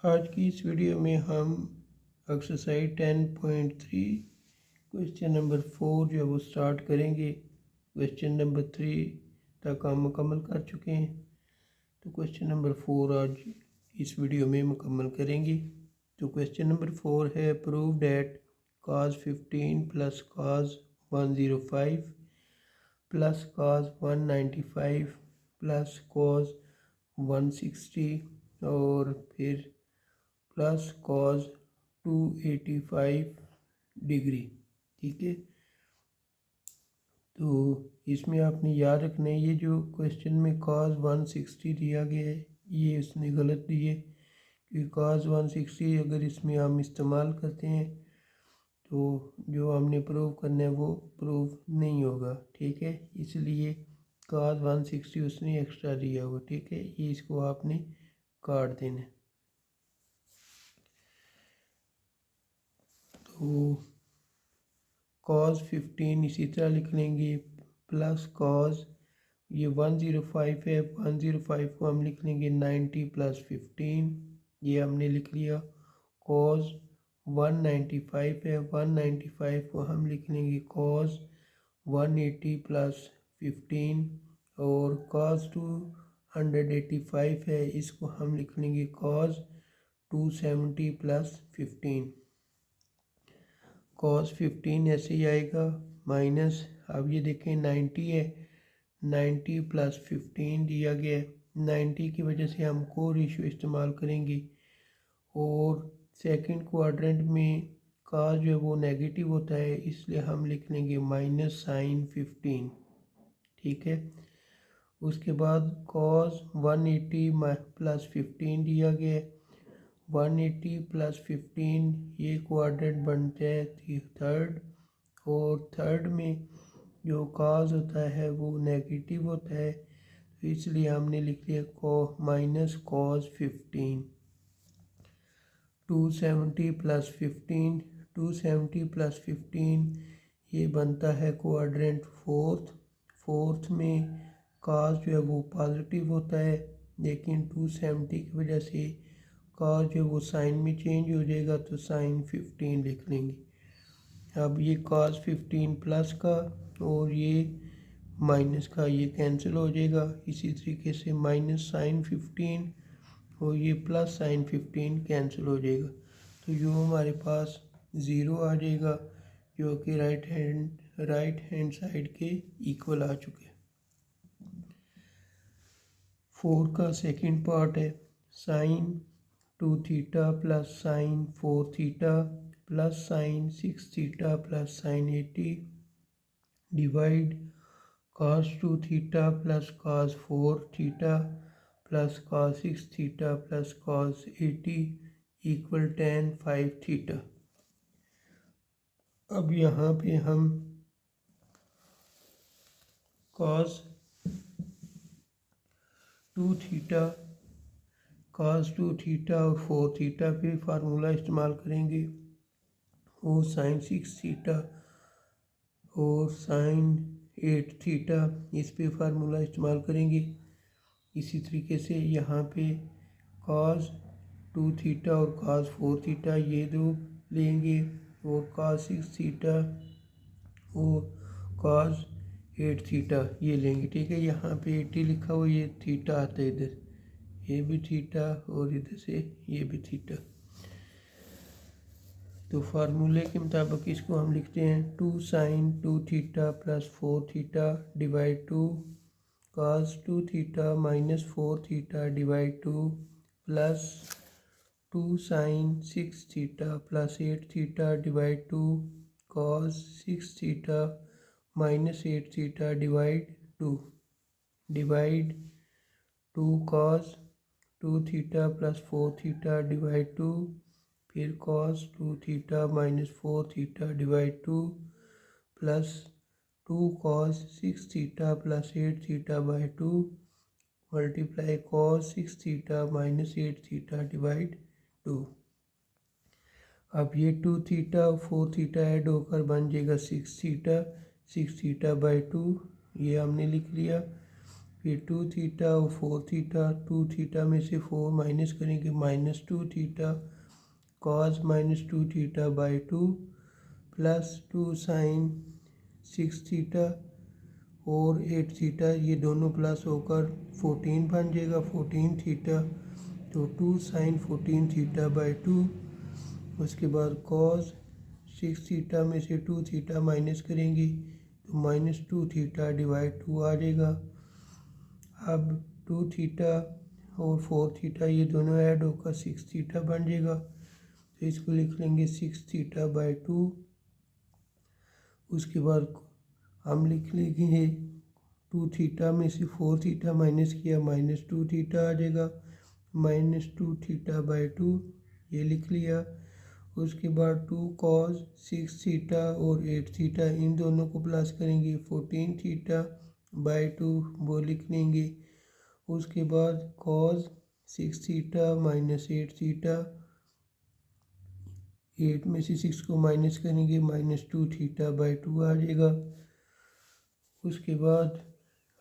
आज की इस वीडियो में हम एक्सरसाइज 10.3 क्वेश्चन नंबर 4 जो है वो स्टार्ट करेंगे। क्वेश्चन नंबर 3 तक हम मुकम्मल कर चुके हैं, तो क्वेश्चन नंबर 4 आज इस वीडियो में मुकम्मल करेंगे। तो क्वेश्चन नंबर 4 है prove that cos 15 plus cos 105 plus cos 195 plus cos 160 और फिर प्लस कॉज 285 डिग्री। ठीक है, तो इसमें आपने याद रखना है ये जो क्वेश्चन में कॉज 160 दिया गया है ये उसने गलत दिए, क्योंकि कॉज 160 अगर इसमें हम इस्तेमाल करते हैं तो जो हमने प्रूव करना है वो प्रूव नहीं होगा। ठीक है, इसलिए कॉज 160 उसने एक्स्ट्रा दिया हुआ। ठीक है, ये इसको आपने काट देना है। तो cos 15 इसी तरह लिख लेंगे प्लस cos ये 105 है, 105 को हम लिख लेंगे 90 प्लस 15, ये हमने लिख लिया। cos 195 है, 195 को हम लिख लेंगे cos 180 प्लस 15 और cos 285 है, इसको हम लिख लेंगे cos 270 प्लस 15। cos 15 ऐसे ही आएगा माइनस, अब ये देखें 90 है, 90 प्लस 15 दिया गया है, 90 की वजह से हम को रेशियो इस्तेमाल करेंगे और सेकंड क्वाड्रेंट में का जो है वो नेगेटिव होता है, इसलिए हम लिख लेंगे माइनस साइन 15। ठीक है, उसके बाद cos 180 प्लस 15 दिया गया है, 180 प्लस 15 ये क्वाड्रेंट बनता है थर्ड, और थर्ड में जो काज होता है वो नेगेटिव होता है, तो इसलिए हमने लिख लिया माइनस कॉस 15। 270 प्लस 15, 270 प्लस 15 ये बनता है क्वाड्रेंट फोर्थ। फोर्थ में काज जो है वो पॉजिटिव होता है, लेकिन 270 की वजह से का जो वो साइन में चेंज हो जाएगा, तो साइन 15 लिख लेंगे। अब ये cos 15 प्लस का और ये माइनस का ये कैंसिल हो जाएगा, इसी तरीके से माइनस साइन 15 और ये प्लस साइन 15 कैंसिल हो जाएगा, तो यो हमारे पास ज़ीरो आ जाएगा, जो कि राइट हैंड साइड के इक्वल आ चुके हैं। 4 का सेकंड पार्ट है sine 2 theta plus sine 4 theta plus sine 6 theta plus sine 80 divide cos 2 theta plus cos 4 theta plus cos 6 theta plus cos 80 equal tan 5 theta. अब यहाँ पे हम cos 2 थीटा cos 2 थीटा और 4 थीटा पे formula इस्तेमाल करेंगे और साइन 6 थीटा और साइन 8 थीटा इस पे फार्मूला इस्तेमाल करेंगे। इसी तरीके से यहाँ पे cos 2 थीटा और cos 4 थीटा ये दो लेंगे और cos 6 थीटा और cos 8 थीटा ये लेंगे। ठीक है, यहाँ पे 80 लिखा हुआ, ये थीटा आता है इधर, ये भी थीटा और इधर से ये भी थीटा, तो फार्मूले के मुताबिक इसको हम लिखते हैं 2 sine 2 theta plus 4 theta divide 2 cos 2 theta minus 4 theta divide 2 plus 2 sine 6 theta plus 8 theta divide 2 cos 6 theta minus 8 theta divide 2 divide 2 cos 2 theta plus 4 theta divide 2 फिर cos 2 theta minus 4 theta divide 2 plus 2 cos 6 theta plus 8 theta by 2 multiply cos 6 theta minus 8 theta divide 2। अब ये 2 theta और 4 theta add होकर बन जाएगा 6 theta, 6 theta by 2 ये हमने लिख लिया। फिर 2 थीटा और 4 थीटा, 2 थीटा में से 4 माइनस करेंगे, -2 theta cos -2 theta by 2 plus 2 sine 6 theta और 8 थीटा, ये दोनों प्लस होकर 14 बन जाएगा, 14 थीटा। तो 2 साइन 14 थीटा बाई 2, उसके बाद कॉस 6 थीटा में से 2 थीटा माइनस करेंगे तो -2 थीटा डिवाइड 2 आ जाएगा। अब 2 थीटा और 4 थीटा ये दोनों ऐड होकर 6 थीटा बन जाएगा, तो इसको लिख लेंगे 6 थीटा बाई 2। उसके बाद हम लिख लेंगे 2 थीटा में से 4 थीटा माइनस किया, -2 थीटा आ जाएगा, -2 थीटा बाई 2 ये लिख लिया। उसके बाद 2 कॉस 6 थीटा और 8 थीटा इन दोनों को प्लस करेंगे, 14 थीटा बाई 2 वो लिख लेंगे। उसके बाद कॉस 6 थीटा -8 थीटा, 8 में से 6 को माइनस करेंगे, -2 थीटा बाई 2 आ जाएगा। उसके बाद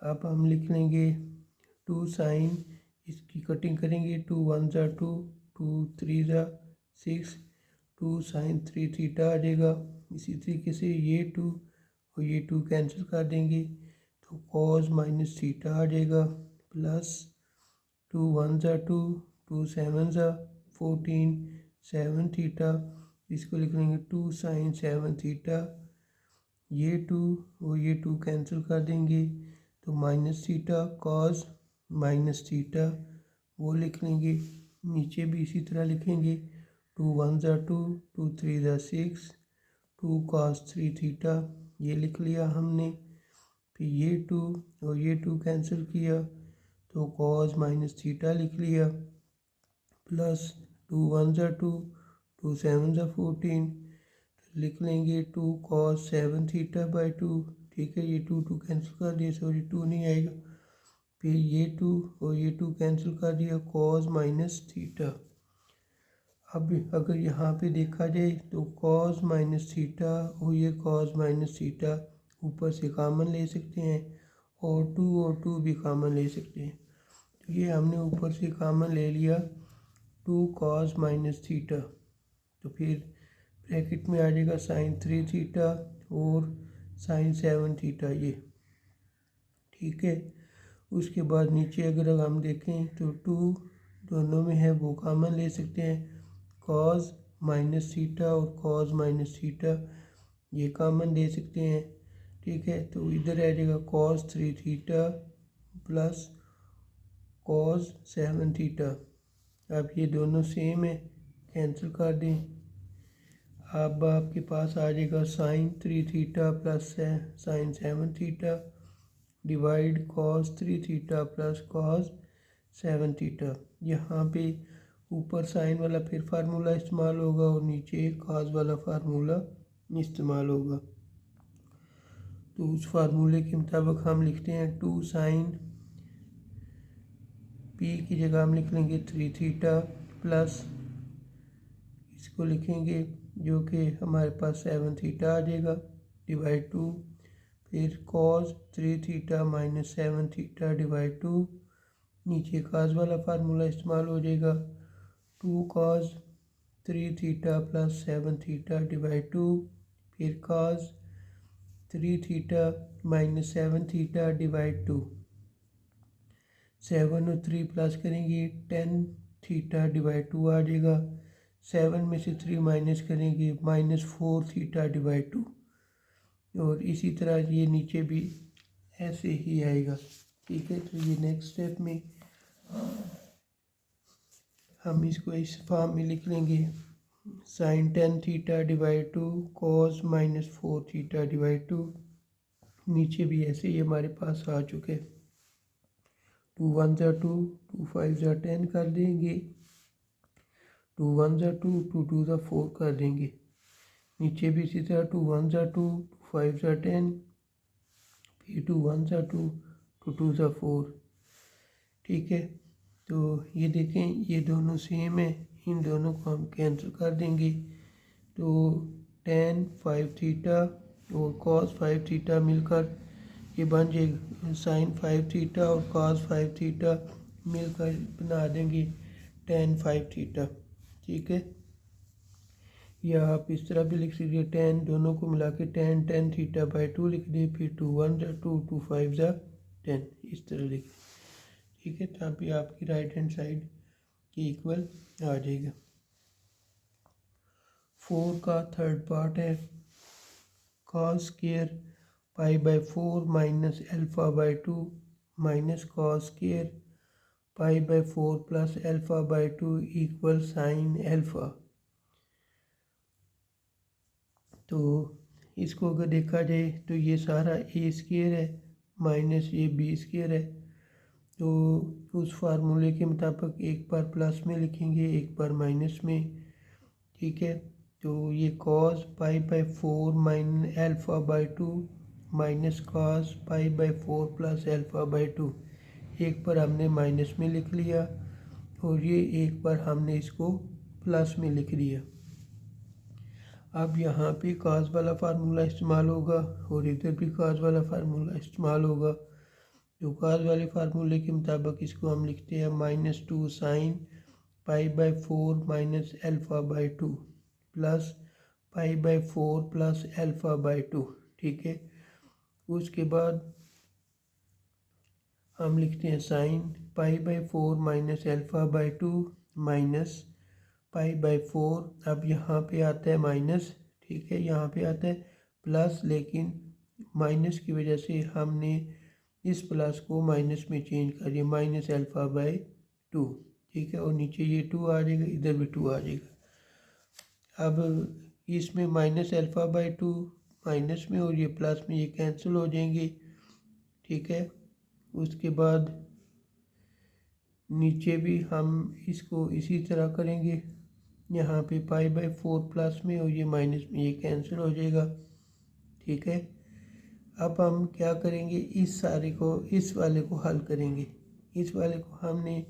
अब हम लिख लेंगे 2 साइन, इसकी कटिंग करेंगे, 2 1 ज़ा 2, 2 3 ज़ा 6, 2 साइन 3 थीटा आ जाएगा। इसी तरीके से ये 2 और ये 2 कैंसिल कर देंगे तो कॉस माइनस थीटा आ जाएगा, प्लस 2 1 ज़ा 2, 2 7 ज़ा 14, 7 थीटा, इसको लिख लेंगे 2 साइन 7 थीटा। ये 2 और ये 2 कैंसिल कर देंगे तो minus theta cos minus theta वो लिख लेंगे। नीचे भी इसी तरह लिखेंगे, 2 1 ज़ा 2, 2 3 ज़ा 6, 2 कॉस 3 थीटा ये लिख लिया हमने। फिर ये 2 और ये 2 कैंसिल किया तो कॉस माइनस थीटा लिख लिया, प्लस 2 1 ज़ा 2, 2 7 ज़ा 14, लिख लेंगे 2 कॉस 7 थीटा बाई 2। ठीक है, ये 2 2 कैंसिल कर दिया, सॉरी 2 नहीं आएगा। फिर ये 2 और ये 2 कैंसिल कर दिया, कॉस माइनस थीटा। अब अगर यहाँ पे देखा जाए तो कॉस माइनस थीटा और ये कॉस माइनस थीटा ऊपर से कॉमन ले सकते हैं और 2 भी कॉमन ले सकते हैं। तो ये हमने ऊपर से कॉमन ले लिया 2 कॉस माइनस थीटा, तो फिर ब्रैकेट में आ जाएगा साइन 3 थीटा और साइन 7 थीटा ये। ठीक है, उसके बाद नीचे अगर हम देखें तो 2 दोनों में है वो कॉमन ले सकते हैं, कॉस माइनस थीटा और कॉस माइनस थीटा ये कॉमन ले सकते हैं। ठीक है, तो इधर आ जाएगा cos 3 theta plus cos 7 theta. अब ये दोनों सेम है, कैंसिल कर दें। अब आपके पास आ जाएगा sine 3 theta plus sine 7 theta divide cos 3 theta plus cos 7 theta. यहाँ पे ऊपर साइन वाला फिर फार्मूला इस्तेमाल होगा और नीचे कॉस वाला फार्मूला इस्तेमाल होगा। तो उस फार्मूले के मुताबिक हम लिखते हैं 2 साइन, पी की जगह हम लिख लेंगे 3 थीटा प्लस इसको लिखेंगे जो कि हमारे पास 7 थीटा आ जाएगा डिवाइड 2, फिर cos 3 theta minus 7 theta divide 2, नीचे कॉस वाला फार्मूला इस्तेमाल हो जाएगा 2 cos 3 theta plus 7 theta divide 2, फिर cos 3 theta minus 7 theta divide 2, 7 और 3 प्लस करेंगे 10 थीटा डिवाइड 2 आ जाएगा, 7 में से 3 माइनस करेंगे -4 थीटा डिवाइड 2, और इसी तरह ये नीचे भी ऐसे ही आएगा। ठीक है, तो ये नेक्स्ट स्टेप में हम इसको इस फॉर्म में लिख लेंगे sine 10 theta divide 2 cos -4 theta divide 2, नीचे भी ऐसे ही हमारे पास आ चुके। 2 1 ज़ा 2, 2 5 ज़ा 10 कर देंगे, 2 1 ज़ा 2, 2 2 ज़ा 4 कर देंगे। नीचे भी इसी तरह 2 1 ज़ा 2, 2 5 ज़ा 10, फिर 2 1 ज़ा 2, 2 2 ज़ा 4। ठीक है, तो ये देखें ये दोनों सेम है, इन दोनों को हम कैंसिल कर देंगे तो tan 5 थीटा और cos 5 थीटा मिलकर ये बन जाएगा साइन 5 थीटा और कॉस 5 थीटा मिलकर बना देंगे टेन 5 थीटा। ठीक है, या आप इस तरह भी लिख सकते हैं, टेन दोनों को मिला के टेन थीटा बाई 2 लिख दे, फिर 2 1 ज़ा 2 2 5 ज़ा 10 इस तरह लिख दें। ठीक है, तब भी आपकी राइट हैंड साइड के इक्वल आ जाएगा। 4 का थर्ड पार्ट है cos square pi by 4 minus alpha by 2 minus cos square pi by 4 plus alpha by 2 equal sign alpha. तो इसको अगर देखा जाए तो ये सारा ए स्क्वायर है माइनस ये बी स्क्वायर है। तो उस फार्मूले के मुताबिक एक बार प्लस में लिखेंगे एक बार माइनस में। ठीक है, तो ये cos pi by 4 minus alpha by 2 minus cos pi by 4 plus alpha by 2 एक बार हमने माइनस में लिख लिया और ये एक बार हमने इसको प्लस में लिख दिया। अब यहाँ पे कॉस वाला फार्मूला इस्तेमाल होगा और इधर भी कॉस वाला फार्मूला इस्तेमाल होगा। तो कॉस वाले फार्मूले के मुताबिक इसको हम लिखते हैं -2 sine pi by 4 minus alpha by 2 plus pi by 4 plus alpha by 2। ठीक है, उसके बाद हम लिखते हैं sine pi by 4 minus alpha by 2 minus pi by 4। अब यहाँ पे आता है माइनस, ठीक है, यहाँ पे आता है प्लस, लेकिन माइनस की वजह से हमने इस प्लस को माइनस में चेंज कर दिया माइनस एल्फ़ा बाई 2। ठीक है, और नीचे ये 2 आ जाएगा, इधर भी 2 आ जाएगा। अब इसमें माइनस एल्फ़ा बाई 2 माइनस में और ये प्लस में ये कैंसिल हो जाएंगे। ठीक है, उसके बाद नीचे भी हम इसको इसी तरह करेंगे, यहाँ पे पाई बाई 4 प्लस में और ये माइनस में ये कैंसिल हो जाएगा। ठीक है, अब हम क्या करेंगे, इस सारे को इस वाले को हल करेंगे। इस वाले को हमने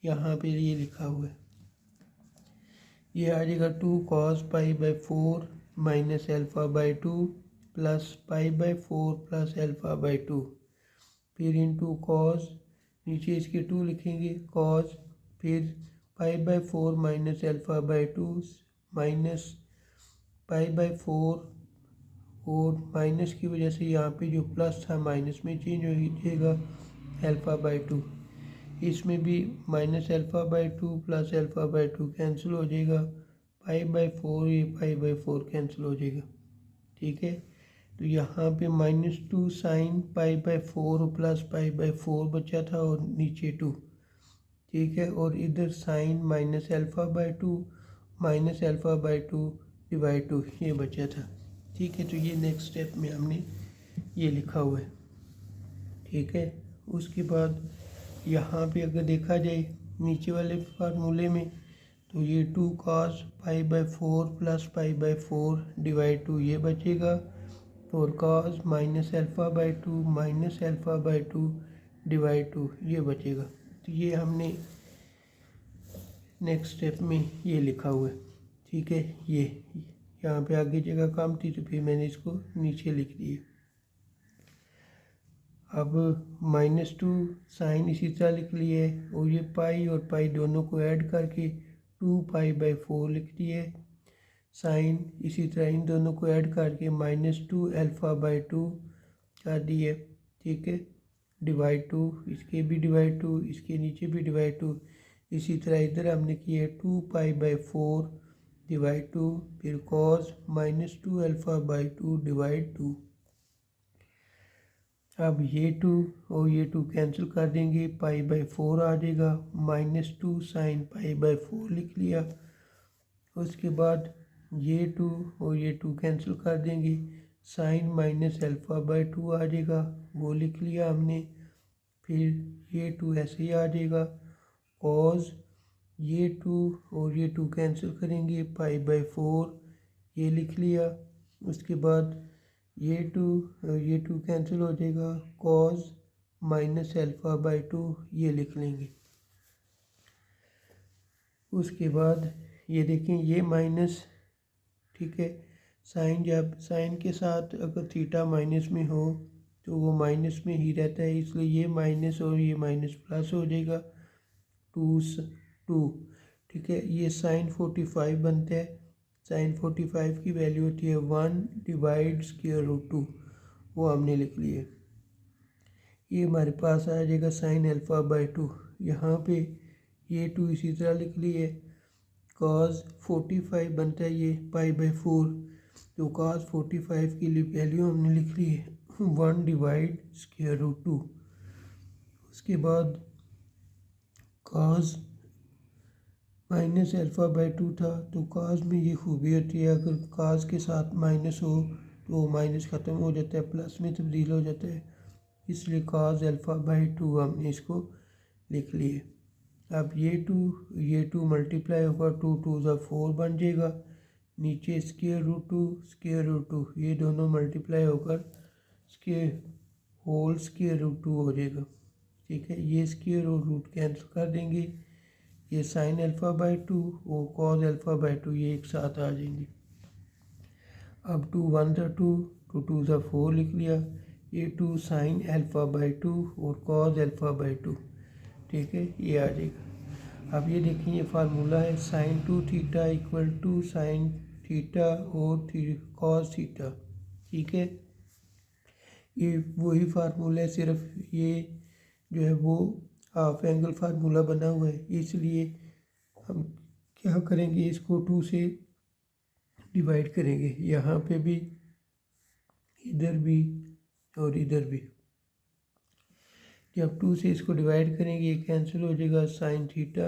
यहाँ पे ये लिखा हुआ है, ये आ जाएगा 2 cos pi by 4 minus alpha by 2 plus pi by 4 plus alpha by 2 फिर इंटू कॉस, नीचे इसके 2 लिखेंगे कॉस, फिर pi by 4 minus alpha by 2 minus pi by 4 और माइनस की वजह से यहाँ पे जो प्लस था माइनस में चेंज हो जाएगा एल्फ़ा बाई 2। इसमें भी minus alpha by 2 plus alpha by 2 cancel हो जाएगा, पाई बाई 4 ये पाई बाई 4 कैंसिल हो जाएगा। ठीक है, तो यहाँ पे -2 sine pi by 4 plus pi by 4 बचा था और नीचे 2। ठीक है, और इधर sine minus alpha by 2 minus alpha by 2 divide 2 ये बचा था। ठीक है, तो ये नेक्स्ट स्टेप में हमने ये लिखा हुआ है। ठीक है, उसके बाद यहाँ पे अगर देखा जाए नीचे वाले फार्मूले में तो ये 2 cos pi by 4 plus pi by 4 divide 2 ये बचेगा और cos minus alpha by 2 minus alpha by 2 divide 2 ये बचेगा। तो ये हमने नेक्स्ट स्टेप में ये लिखा हुआ है। ठीक है, ये यहाँ पे आगे जगह कम थी तो फिर मैंने इसको नीचे लिख दिया। अब -2 साइन इसी तरह लिख लिए और ये पाई और पाई दोनों को ऐड करके 2 पाई बाई 4 लिख दिए। साइन इसी तरह इन दोनों को ऐड करके -2 एल्फ़ा बाई 2 कर दिए। ठीक है, डिवाइड 2 इसके भी डिवाइड 2 इसके नीचे भी डिवाइड 2 इसी तरह इधर हमने किए 2 पाई बाई 4 डिवाइड 2 फिर कॉस -2 एल्फ़ा बाई 2 डिवाइड 2। अब ये 2 और ये 2 कैंसिल कर देंगे, पाई बाई 4 आ जाएगा, -2 साइन पाई बाई 4 लिख लिया। उसके बाद ये 2 और ये 2 कैंसिल कर देंगे, साइन माइनस एल्फ़ा बाई 2 आ जाएगा, वो लिख लिया हमने। फिर ये 2 ऐसे ही आ जाएगा, कॉस ये 2 और ये 2 कैंसिल करेंगे, पाई बाई 4 ये लिख लिया। उसके बाद ये 2 और ये 2 कैंसिल हो जाएगा, कॉस माइनस एल्फ़ा बाई 2 ये लिख लेंगे। उसके बाद ये देखें ये माइनस, ठीक है, साइन जब साइन के साथ अगर थीटा माइनस में हो तो वो माइनस में ही रहता है, इसलिए ये माइनस और ये माइनस प्लस हो जाएगा 2। ठीक है, ये साइन 45 बनता है। साइन 45 की वैल्यू होती है 1 डिवाइड स्क्वायर रूट 2, वो हमने लिख लिया। ये हमारे पास आ जाएगा साइन अल्फ़ा बाई 2। यहाँ पे ये 2 इसी तरह लिख लिए। कॉस 45 बनता है ये पाई बाई 4, तो कॉस 45 की वैल्यू हमने लिख ली है 1 डिवाइड स्क्वायर रूट 2। उसके बाद कॉस माइनस अल्फ़ा बाई 2 था, तो कॉस में ये खूबी होती है, अगर कॉस के साथ माइनस हो तो माइनस ख़त्म हो जाता है, प्लस में तब्दील हो जाता है, इसलिए कॉस अल्फ़ा बाई 2 हमने इसको लिख लिए। अब ये टू मल्टीप्लाई होगा, 2 2 ज़ा 4 बन जाएगा। नीचे स्क्वायर रूट 2 ये दोनों मल्टीप्लाई होकर स्क्वायर रूट 2 हो जाएगा। ठीक है, ये स्क्वायर और रूट कैंसिल कर देंगे, ये साइन अल्फ़ा बाई 2 और कॉस अल्फ़ा बाई 2 ये एक साथ आ जाएंगे। अब 2 1 ज़ा 2, 2 2 ज़ा 4 लिख लिया। ये 2 साइन अल्फ़ा बाई 2 और कॉस अल्फ़ा बाई 2, ठीक है, ये आ जाएगा। अब ये देखिए, ये फार्मूला है sine 2 theta equal to sine theta और कॉस थीटा। ठीक है, ये वही फार्मूला है, सिर्फ ये जो है वो हाफ एंगल फार्मूला बना हुआ है, इसलिए हम क्या करेंगे, इसको 2 से डिवाइड करेंगे, यहाँ पे भी, इधर भी और इधर भी। जब 2 से इसको डिवाइड करेंगे ये कैंसिल हो जाएगा, साइन थीटा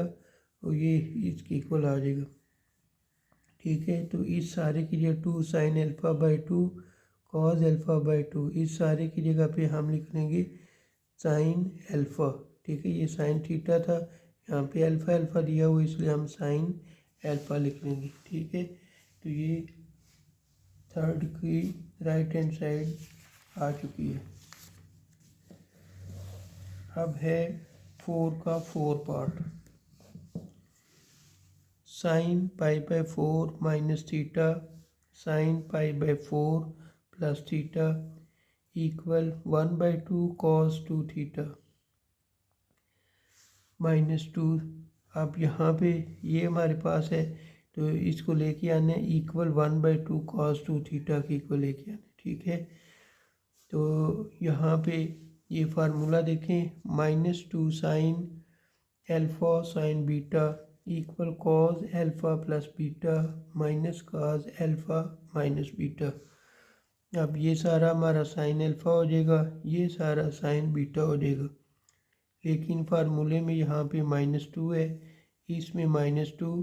और ये इसके इक्वल आ जाएगा। ठीक है, तो इस सारे की जगह 2 sine alpha by 2 cos alpha by 2, इस सारे की जगह पे हम लिख लेंगे साइन अल्फ़ा। ठीक है, ये साइन थीटा था, यहाँ पे अल्फ़ा अल्फ़ा दिया हुआ, इसलिए हम साइन अल्फ़ा लिख लेंगे। ठीक है, तो ये थर्ड की राइट हैंड साइड आ चुकी है। अब है 4 का 4 part. Sine pi by 4 minus theta sine pi by 4 plus theta equal 1 by 2 cos 2 theta minus 2। अब यहाँ पे ये हमारे पास है, तो इसको लेके आना है इक्वल 1 बाई 2 कॉस 2 थीटा के इक्वल लेके आना है। ठीक है, तो यहाँ पे ये फार्मूला देखें, -2 sine alpha sine beta equal cos alpha plus beta minus cos alpha minus beta. अब ये सारा हमारा साइन अल्फ़ा हो जाएगा, ये सारा साइन बीटा हो जाएगा, लेकिन फार्मूले में यहाँ पे -2 है, इसमें -2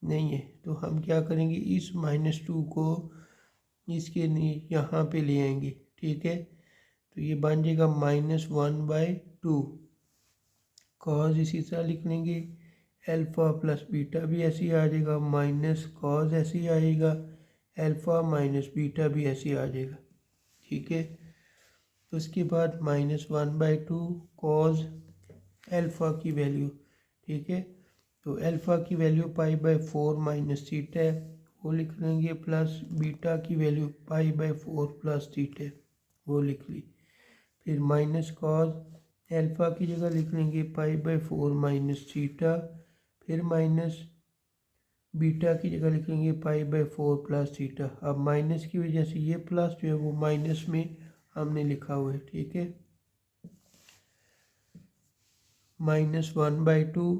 नहीं है, तो हम क्या करेंगे, इस -2 को इसके यहाँ पे ले आएंगे। ठीक है, तो ये बन जाएगा -1 बाई 2 कॉस, इसी तरह लिख लेंगे, अल्फ़ा प्लस बीटा भी ऐसे ही आ जाएगा, माइनस कॉस ऐसे ही आएगा, अल्फ़ा माइनस बीटा भी ऐसे ही आ जाएगा। ठीक है, तो उसके बाद -1 बाई 2 कॉस अल्फ़ा की वैल्यू। ठीक है, तो अल्फ़ा की value pi by 4 minus theta है, वो लिख लेंगे, प्लस बीटा की value pi by 4 plus theta है, वो लिख ली। फिर माइनस कॉस अल्फ़ा की जगह लिख लेंगे पाई बाई 4 माइनस थीटा, फिर माइनस बीटा की जगह लिख लेंगे पाई बाई 4 प्लस थीटा। अब माइनस की वजह से ये प्लस जो है वो माइनस में हमने लिखा हुआ है। ठीक है, -1 बाई 2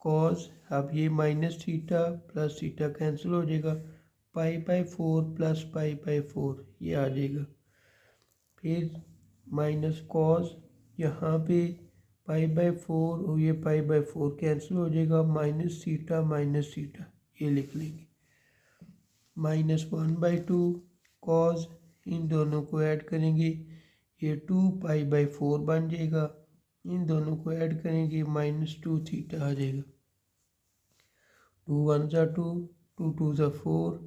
कॉस, अब ये minus theta plus theta cancel हो जाएगा, pi by 4 plus pi by 4 ये आ जाएगा। फिर माइनस कॉस, यहाँ पे पाई बाई 4 और ये पाई बाई 4 कैंसिल हो जाएगा, माइनस थीटा ये लिख लेंगे। -1 बाई 2 कॉस, इन दोनों को ऐड करेंगे, ये 2 पाई बाई 4 बन जाएगा, इन दोनों को ऐड करेंगे, -2 थीटा आ जाएगा। 2 1 ज़ा 2, 2 2 ज़ा 4,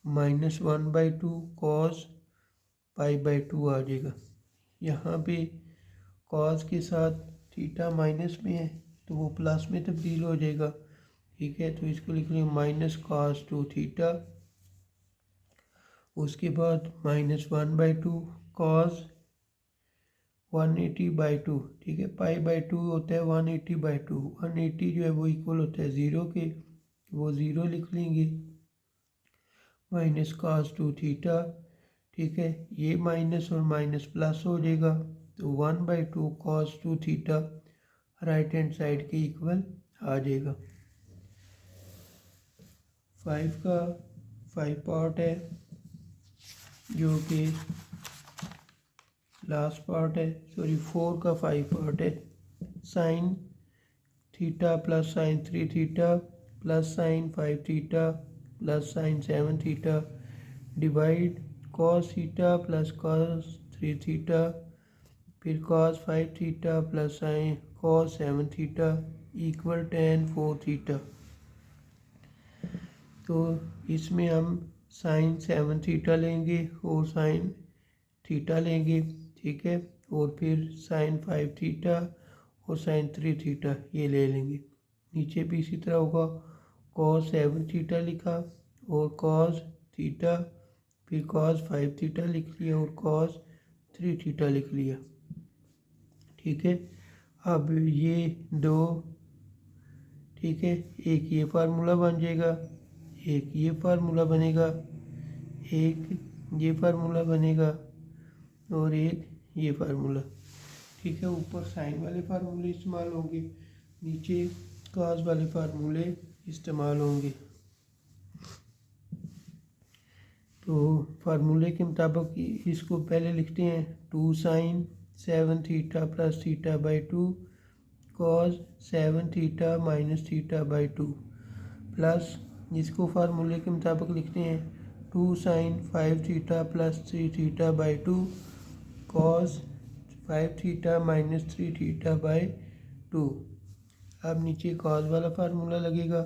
-1 बाई 2 कॉस पाई बाई 2 आ जाएगा। यहाँ पे कॉस के साथ थीटा माइनस में है, तो वो प्लस में तब्दील हो जाएगा। ठीक है, तो इसको लिख लेंगे माइनस कॉस 2 थीटा। उसके बाद -1 बाई 2 कॉस 180/2, ठीक है। π/2 होता है 180/2, 180 जो है वो इक्वल होता है 0 के, वो 0 लिख लेंगे, माइनस cos 2 थीटा, ठीक है। ये माइनस और माइनस प्लस हो जाएगा, तो 1/2 cos 2 theta right hand side के इक्वल आ जाएगा। 5 का 5 पार्ट है जो कि लास्ट पार्ट है, सॉरी 4 का 5 पार्ट है। Sine theta plus sine 3 theta plus sine 5 theta plus sine 7 theta divide cos theta plus cos 3 theta, फिर cos 5 theta plus sine cos 7 theta equal tan 4 theta. तो इसमें हम साइन 7 थीटा लेंगे और sine theta लेंगे, ठीक है, और फिर साइन 5 थीटा और साइन 3 थीटा ये ले लेंगे। नीचे भी इसी तरह होगा, कॉस 7 थीटा लिखा और कॉस थीटा, फिर कॉस 5 थीटा लिख लिया और कॉस 3 थीटा लिख लिया, ठीक है। अब ये दो, ठीक है, एक ये फार्मूला बन जाएगा, एक ये फार्मूला बनेगा, एक ये फार्मूला बनेगा और एक ये फार्मूला, ठीक है। ऊपर साइन वाले फार्मूले इस्तेमाल होंगे, नीचे कॉस वाले फार्मूले इस्तेमाल होंगे। तो फार्मूले के मुताबिक इसको पहले लिखते हैं 2 sine 7 theta plus theta by 2 cos 7 theta minus theta by 2 plus इसको फार्मूले के मुताबिक लिखते हैं 2 sine 5 theta plus 3 theta by 2 cos 5 theta minus 3 theta by 2। अब नीचे कॉस वाला फार्मूला लगेगा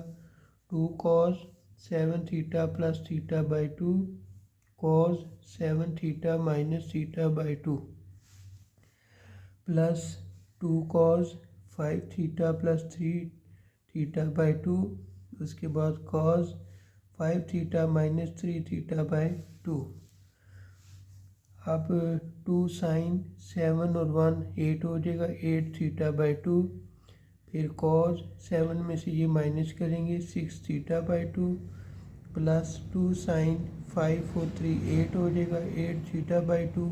2 cos 7 theta plus theta by 2 cos 7 theta minus theta by 2 plus 2 cos 5 theta plus 3 theta by 2, उसके बाद cos 5 theta minus 3 theta by 2। अब 2 sine 7 और 1 8 हो जाएगा, 8 थीटा बाई 2, फिर कॉस 7 में से ये माइनस करेंगे 6 थीटा बाई 2 प्लस 2 साइन 5 और 3 8 हो जाएगा, 8 थीटा बाई 2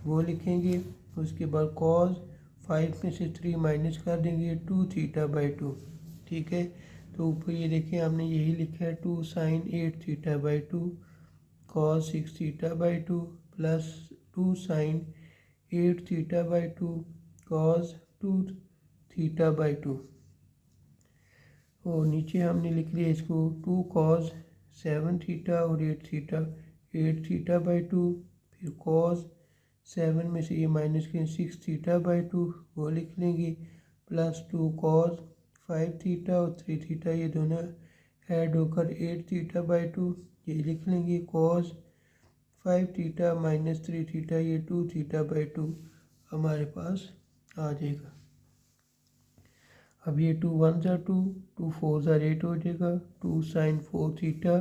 वो लिखेंगे। उसके बाद कॉस 5 में से 3 माइनस कर देंगे 2 थीटा बाई 2, ठीक है। तो ऊपर ये देखें हमने यही लिखा है 2 sine 8 theta by 2 cos 6 theta by 2 plus 2 sine 8 theta by 2 cos 2 theta by 2, और नीचे हमने लिख लिया इसको 2 कॉस 7 थीटा और 8 थीटा, 8 थीटा बाई 2, फिर कॉस 7 में से ये माइनस करें 6 थीटा बाई 2 वो लिख लेंगे, प्लस 2 कॉस 5 थीटा और 3 थीटा ये दोनों ऐड होकर 8 थीटा बाई 2 ये लिख लेंगे, कॉस 5 थीटा माइनस 3 थीटा ये 2 थीटा बाई 2 हमारे पास आ जाएगा। अब ये 2 1 ज़ा 2, 2 4 ज़ा 8 हो जाएगा, 2 साइन 4 थीटा,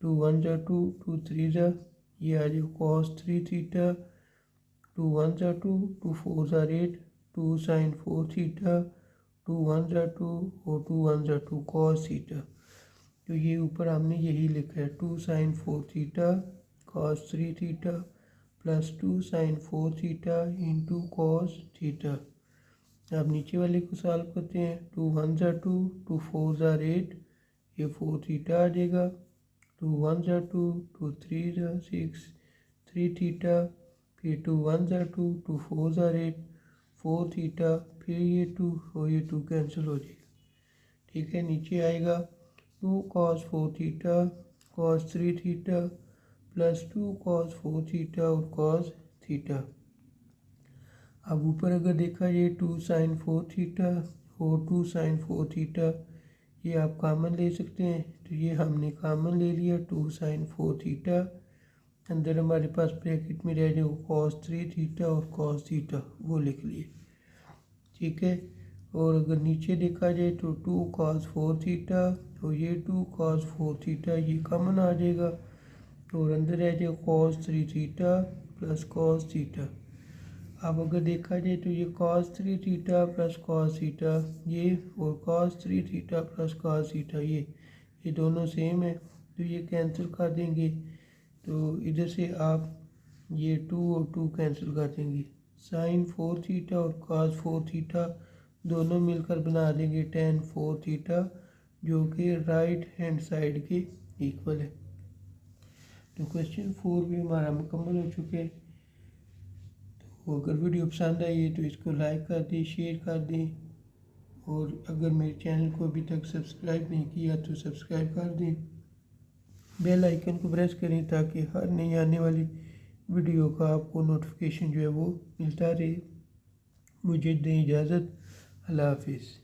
2 1 ज़ा 2, 2 3 ज़ा ये आ जाएगा कॉस 3 थीटा, 2 1 ज़ा 2, 2 4 ज़ा 8, 2 साइन 4 थीटा, 2 1 ज़ा 2 और 2 1 ज़ा 2 कॉस थीटा। तो ये ऊपर हमने यही लिखा है 2 sine 4 theta cos 3 theta plus 2 sine 4 theta into cos theta. अब नीचे वाले को सॉल्व करते हैं, 2 1 ज़ा 2, 2 4 ज़ा 8 ये 4 थीटा आ जाएगा, 2 1 ज़ा 2, 2 3 ज़ा 6 3 थीटा, फिर 2 1 ज़ा 2, 2 4 ज़ा 8 4 थीटा, फिर ये 2 और ये 2 कैंसिल हो जाएगा, ठीक है। नीचे आएगा 2 cos 4 theta cos 3 theta plus 2 cos 4 theta और कॉस थीटा। अब ऊपर अगर देखा जाए 2 साइन 4 थीटा और 2 साइन 4 थीटा ये आप कॉमन ले सकते हैं, तो ये हमने कॉमन ले लिया 2 साइन 4 थीटा, अंदर हमारे पास ब्रैकेट में रह जाएगा कॉस 3 थीटा और कॉस थीटा वो लिख लिए, ठीक है। और अगर नीचे देखा जाए तो 2 कॉस 4 थीटा और ये 2 कॉस 4 थीटा ये कॉमन आ जाएगा, और अंदर रह जाएगा cos 3 theta plus cos theta. अब अगर देखा जाए तो ये cos 3 theta plus cos theta ये और cos 3 theta plus cos theta ये दोनों सेम है, तो ये कैंसिल कर देंगे। तो इधर से आप ये 2 और 2 कैंसिल कर देंगे। sin 4 थीटा और cos 4 थीटा दोनों मिलकर बना देंगे tan 4 थीटा, जो कि राइट हैंड साइड के इक्वल है। तो क्वेश्चन 4 भी हमारा मुकम्मल हो चुके हैं। तो अगर वीडियो पसंद आई है तो इसको लाइक कर दें, शेयर कर दें, और अगर मेरे चैनल को अभी तक सब्सक्राइब नहीं किया तो सब्सक्राइब कर दें। बेल आइकन को प्रेस करें ताकि हर नई आने वाली वीडियो का आपको नोटिफिकेशन जो है वो मिलता रहे। मुझे दें इजाज़त। अल्लाह हाफिज़।